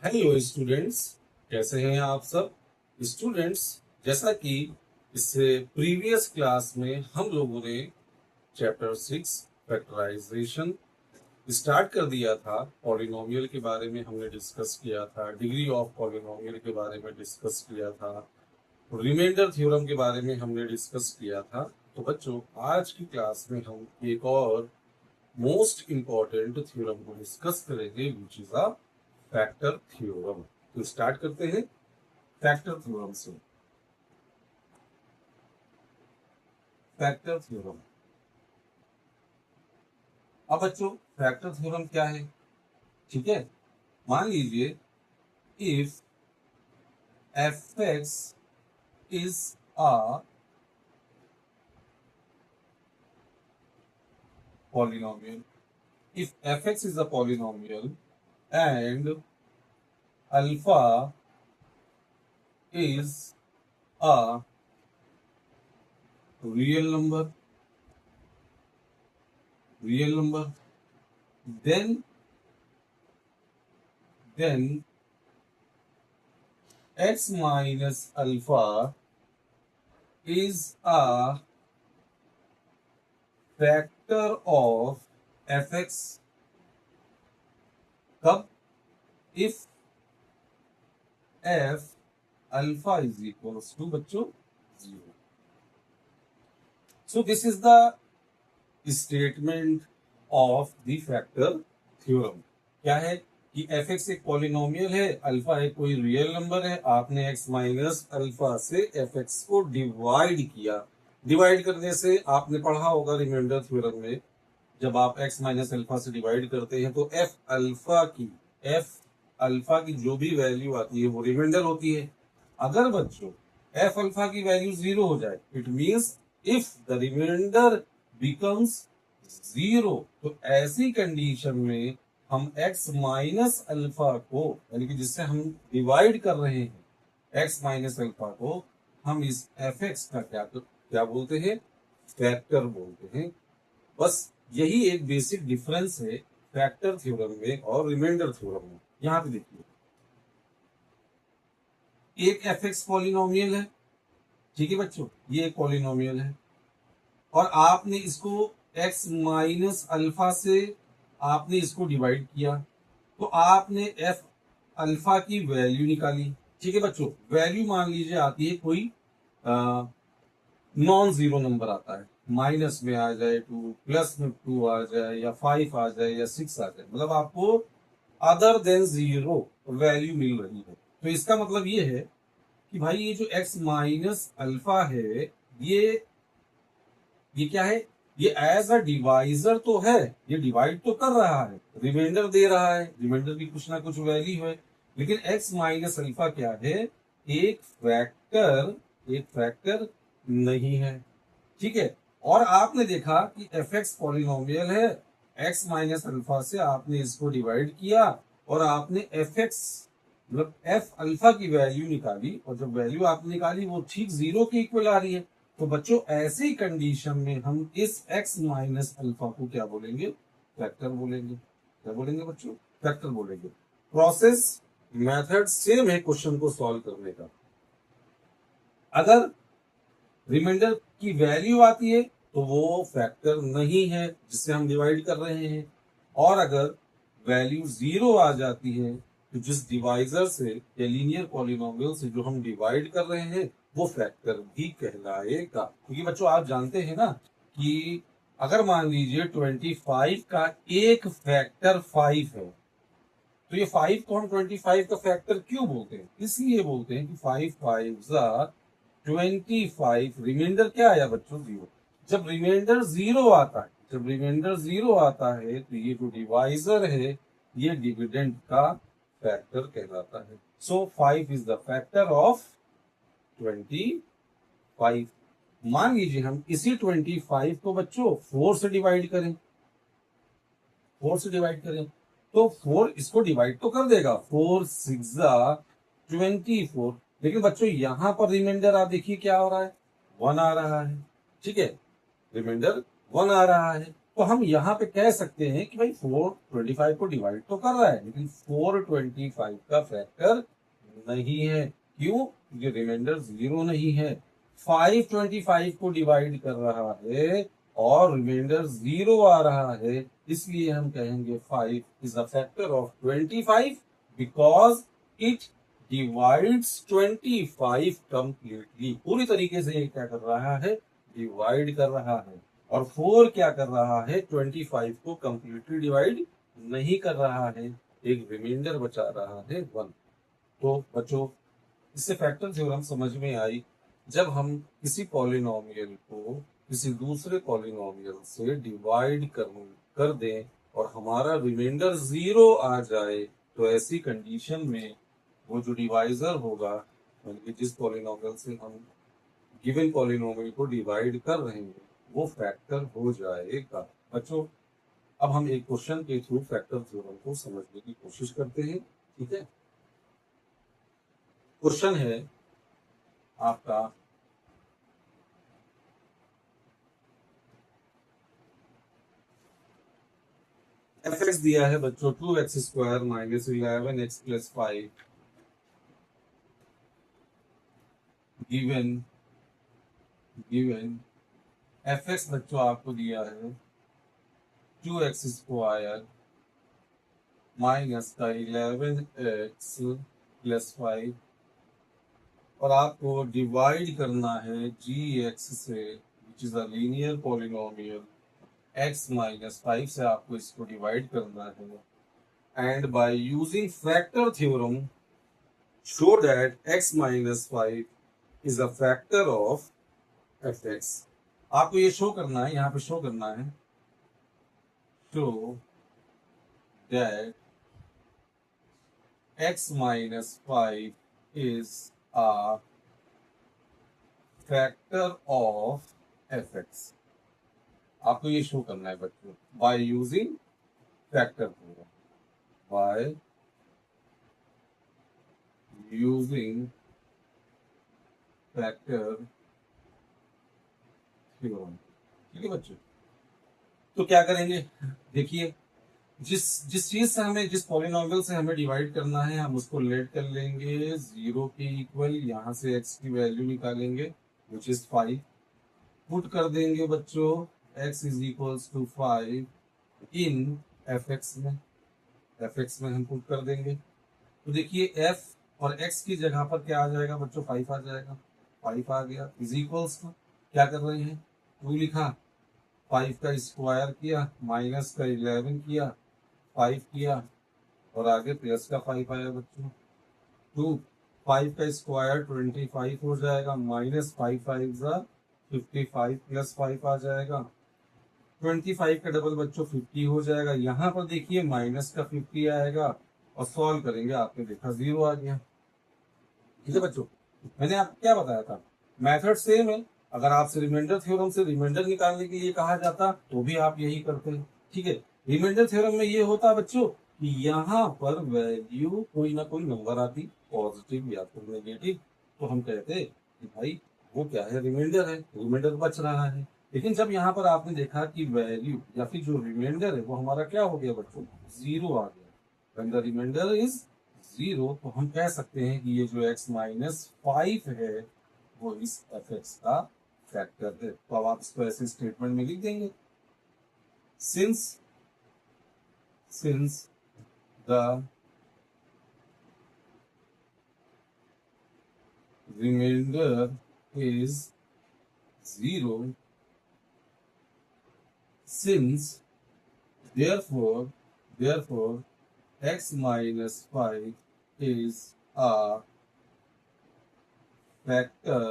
Hello students, कैसे हैं आप सब स्टूडेंट्स। जैसा कि इससे प्रीवियस क्लास में हम लोगों ने चैप्टर 6 फैक्टराइजेशन स्टार्ट कर दिया था। पॉलिनोमियल के बारे में हमने डिस्कस किया था, डिग्री ऑफ पॉलिनोमियल के बारे में डिस्कस किया था, रिमाइंडर थ्योरम के बारे में हमने डिस्कस किया था। तो बच्चों, आज की क्लास में हम एक और मोस्ट इंपॉर्टेंट थ्योरम को डिस्कस करेंगे, which is a factor theorem. तो स्टार्ट करते हैं फैक्टर थ्योरम से। Factor theorem. अब बच्चों, फैक्टर थ्योरम क्या है? ठीक है, मान लीजिए if F x is a polynomial, if fx is a polynomial and alpha is a real number, then x minus alpha is a factor of fx. कब? if f alpha is equals to बच्चों 0. So this is the statement of the factor theorem. क्या है कि fx एक polynomial है, alpha एक कोई real number है, आपने x माइनस अल्फा से fx को डिवाइड किया। डिवाइड करने से आपने पढ़ा होगा रिमाइंडर थ्योरम में, जब आप x माइनस अल्फा से डिवाइड करते हैं तो f अल्फा की जो भी वैल्यू आती है वो रिमाइंडर होती है। अगर बच्चों f अल्फा की वैल्यू 0 हो जाए, it means if the reminder becomes 0, तो ऐसी कंडीशन में हम x माइनस अल्फा को, यानी कि जिससे हम डिवाइड कर रहे हैं x माइनस अल्फा को, हम इस fx का क्या बोलते हैं? फैक्टर बोलते हैं। बस यही एक बेसिक डिफरेंस है फैक्टर थ्योरम में और रिमाइंडर थ्योरम में। यहां पे देखिए, एक fx पॉलिनोमियल है, ठीक है बच्चों, ये एक पॉलिनोमियल है और आपने इसको x माइनस अल्फा से आपने इसको डिवाइड किया, तो आपने f अल्फा की वैल्यू निकाली। ठीक है बच्चों, वैल्यू मान लीजिए आती है कोई नॉन जीरो नंबर आता है, माइनस में आ जाए 2, प्लस में 2 आ जाए, या 5 आ जाए, या 6 आ जाए, मतलब आपको अदर देन जीरो वैल्यू मिल रही है। तो इसका मतलब ये है कि भाई ये जो x माइनस अल्फा है, ये क्या है? ये एज अ डिवाइजर तो है, ये डिवाइड तो कर रहा है, रिमाइंडर दे रहा है, रिमाइंडर की कुछ ना कुछ वैल्यू है। लेकिन x माइनस अल्फा क्या है? एक फैक्टर नहीं है। ठीक है, और आपने देखा कि fx पॉलिनोमियल है, x माइनस अल्फा से आपने इसको डिवाइड किया और आपने fx मतलब f अल्फा की वैल्यू निकाली, और जब वैल्यू आपने निकाली वो ठीक 0 के इक्वल आ रही है। तो बच्चों, ऐसी कंडीशन में हम इस x माइनस अल्फा को क्या बोलेंगे? फैक्टर बोलेंगे। क्या बोलेंगे बच्चों? फैक्टर बोलेंगे। प्रोसेस मेथड सेम है क्वेश्चन को सॉल्व करने का। अगर रिमाइंडर की वैल्यू आती है तो वो फैक्टर नहीं है जिससे हम डिवाइड कर रहे हैं, और अगर वैल्यू 0 आ जाती है तो जिस डिवाइजर से या लीनियर पॉलिनोमियल से जो हम डिवाइड कर रहे हैं वो फैक्टर भी कहलाएगा। क्योंकि बच्चों आप जानते हैं ना कि अगर मान लीजिए 25 का एक फैक्टर 5 है, तो ये 5 को हम 25 का फैक्टर क्यों बोलते हैं? इसलिए बोलते हैं कि 5 5 25, रिमाइंडर क्या आया बच्चों? 0। जब रिमाइंडर 0 आता है, तो ये जो डिवाइजर है ये डिविडेंड का फैक्टर कहलाता है। सो 5 इज द फैक्टर ऑफ 25। मान लीजिए हम इसी 25 को बच्चों 4 से डिवाइड करें, तो 4 इसको डिवाइड तो कर देगा, 4 6 24। लेकिन बच्चों यहां पर रिमाइंडर आप देखिए क्या हो रहा है? 1 आ रहा है। ठीक है, रिमाइंडर 1 आ रहा है। तो हम यहाँ पे कह सकते हैं कि भाई 425 को डिवाइड तो कर रहा है, लेकिन 425 का फैक्टर नहीं है। क्यों? ये रिमाइंडर 0 नहीं है। 525 को डिवाइड कर रहा है और रिमाइंडर 0 आ रहा है, इसलिए हम कहेंगे 5 is a factor of 25 because it divides 25 completely. पूरी तरीके से ये क्या कर रहा है? डिवाइड कर रहा है। और 4 क्या कर रहा है? 25 को कंप्लीटली डिवाइड नहीं कर रहा है, एक रिमाइंडर बचा रहा है 1। तो बच्चों, इससे फैक्टर थ्योरम समझ में आई। जब हम किसी पॉलिनोमियल को किसी दूसरे पॉलिनोमियल से डिवाइड कर दें और हमारा रिमाइंडर 0 आ जाए, तो ऐसी कंडीशन में वो जो डिवाइजर होगा, यानी कि जिस पॉलिनोमियल से हम गिवन पॉलिनोमियल को डिवाइड कर रहे हैं, वो फैक्टर हो जाएगा। बच्चों, अब हम एक क्वेश्चन के थ्रू फैक्टर थ्योरम को समझने की कोशिश करते हैं। ठीक है, क्वेश्चन है आपका एफ एक्स दिया है बच्चों 2x² minus 11x plus 5 given F x बच्चों आपको दिया है 2x² माइनस का 11x प्लस 5 और आपको डिवाइड करना है gx से, which is a linear polynomial. x minus 5 से आपको इसको डिवाइड करना है, and by using factor theorem show that x minus 5 is a factor of F x. आपको ये शो करना है, यहाँ पे शो करना है, show that x minus 5 is a factor of fx। आपको ये शो करना है बच्चों by using factor theorem, by using factor theorem. ठीक है बच्चों, तो क्या करेंगे? देखिए, जिस जिस चीज से हमें, जिस पॉलिनोमियल से हमें डिवाइड करना है, हम उसको लेट कर लेंगे 0 के इक्वल। यहाँ से x की वैल्यू निकालेंगे विच इज 5, पुट कर देंगे बच्चों x is equals to 5 in F X में हम पुट कर देंगे। तो देखिए f और x की जगह पर क्या आ जाएगा बच्चों? 5 आ जाएगा। 5 आ गया इज इक्वल्स टू, क्या कर रहे हैं? 2 लिखा, 5 का स्क्वायर किया, माइनस का 11 किया, 5 किया और आगे प्लस का 5 आया बच्चों। 2 5 का स्क्वायर 25 हो जाएगा, माइनस 5 5 55 प्लस 5 आ जाएगा। 25 का डबल बच्चों 50 हो जाएगा। यहाँ पर देखिए माइनस का 50 आएगा और सॉल्व करेंगे, आपने देखा 0 आ गया। ठीक है बच्चों, मैंने आपको क्या बताया था? मेथड सेम है। अगर आपसे रिमाइंडर थ्योरम से रिमाइंडर निकालने के लिए कहा जाता तो भी आप यही करते हैं। ठीक है, रिमाइंडर थ्योरम में ये होता बच्चों कि यहाँ पर वैल्यू कोई ना कोई नंबर आती, पॉजिटिव या तो नेगेटिव, तो हम कहते कि भाई वो क्या है? रिमाइंडर है, रिमाइंडर बच रहा है। लेकिन जब यहाँ पर आपने देखा कि वैल्यू या फिर जो रिमाइंडर है वो हमारा क्या हो गया बच्चों? 0 आ गया। व्हेन द रिमाइंडर इज 0, तो हम कह सकते हैं कि ये जो x माइनस 5 है वो इस एफ एक्स का फैक्टर है। तो अब आप इसको ऐसे स्टेटमेंट में लिख देंगे, since the reminder is 0, since therefore x minus 5 is a factor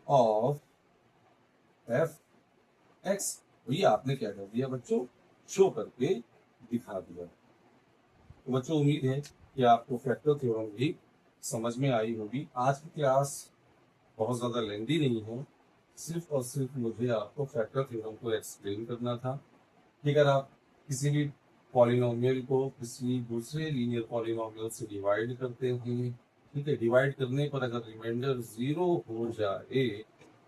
of f x। ये आपने क्या कर दिया बच्चों? शो करके दिखा दिया। तो बच्चों, उम्मीद है कि आपको फैक्टर थ्योरम भी समझ में आई होगी। आज की क्लास बहुत ज़्यादा लेंदी नहीं है, सिर्फ और सिर्फ मुझे आपको फैक्टर थ्योरम को एक्सप्लेन करना था कि अगर आप किसी भी पॉलिनोमियल को किसी दूसरे लीनियर पॉलिनोमियल से डिवाइड करते हैं, ठीक है, डिवाइड करने पर अगर रिमाइंडर 0 हो जाए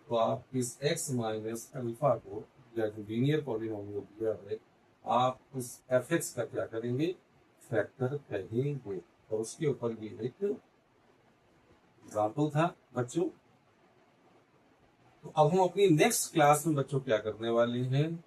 तो आप इस x माइनस अल्फा को या जो लीनियर पॉलिनोमियल दिया है, आप उस एफ का क्या करेंगे, फैक्टर कहेंगे। और उसके ऊपर भी एक एग्जाम्पल था बच्चों। तो अब हम अपनी नेक्स्ट क्लास में बच्चों क्या करने वाले हैं,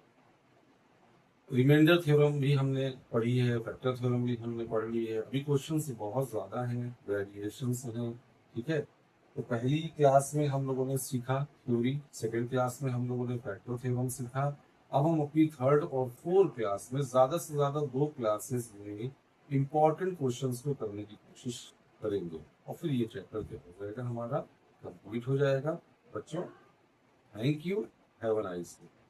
रिमाइंडर थ्योरम भी हमने पढ़ी है, फैक्टर थ्योरम भी हमने पढ़ ली है। अभी क्वेश्चन बहुत ज्यादा हैं, वेरिएशंस हैं, ठीक है। तो पहली क्लास में हम लोगों ने सीखा थ्योरी, सेकंड क्लास में हम लोगों ने फैक्टर थ्योरम सीखा। अब हम अपनी थर्ड और फोर्थ क्लास में ज्यादा से ज्यादा 2 क्लासेस में इंपॉर्टेंट क्वेश्चंस को करने की कोशिश करेंगे, और फिर ये चैप्टर क्या हो जाएगा, हमारा कंप्लीट हो जाएगा बच्चों। Thank you, have a nice day.